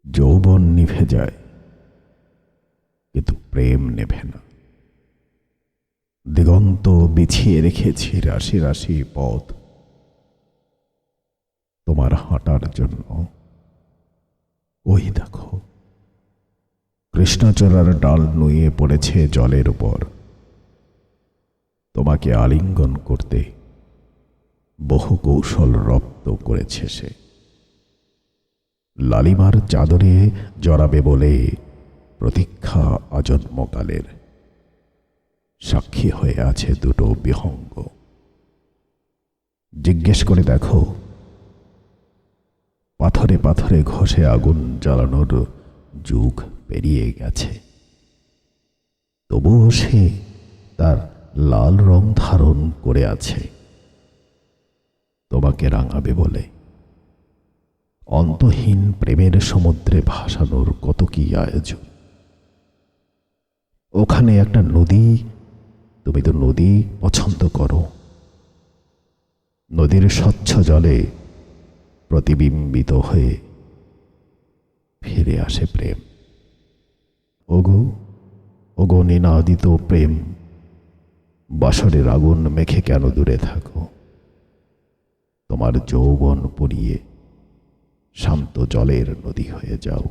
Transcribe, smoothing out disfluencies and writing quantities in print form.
যৌবন নিভে যায়, কিন্তু প্রেম নেভে না। দিগন্ত বিছিয়ে রেখেছি রাশি রাশি পথ তোমার হাঁটার জন্য। ওই দেখো, কৃষ্ণচূড়ার ডাল নুয়ে পড়েছে জলের উপর। তোমাকে আলিঙ্গন করতে বহু কৌশল রপ্ত করেছে সে। লালিমার চাদরে জড়াবে বলে প্রতীক্ষা আজন্মকালের। সাক্ষী হয়ে আছে দুটো বিহঙ্গ। জিজ্ঞেস করে দেখো, পাথরে পাথরে ঘষে আগুন জ্বালানোর যুগ পেরিয়ে গেছে, তবুও সে তার লাল রং ধারণ করে আছে তোমাকে রাঙাবে বলে। অন্তহীন প্রেমের সমুদ্রে ভাসানোর কত কি আয়োজন। ওখানে একটা নদী, তুমি তো নদী পছন্দ করো। নদীর স্বচ্ছ জলে প্রতিবিম্বিত হয়ে ফিরে আসে প্রেম। ওগো ওগো নিনাদিত প্রেম, বাসরের আগুন মেখে কেন দূরে থাকো? তোমার যৌবন পুড়িয়ে শান্ত জলের নদী হয়ে যাও।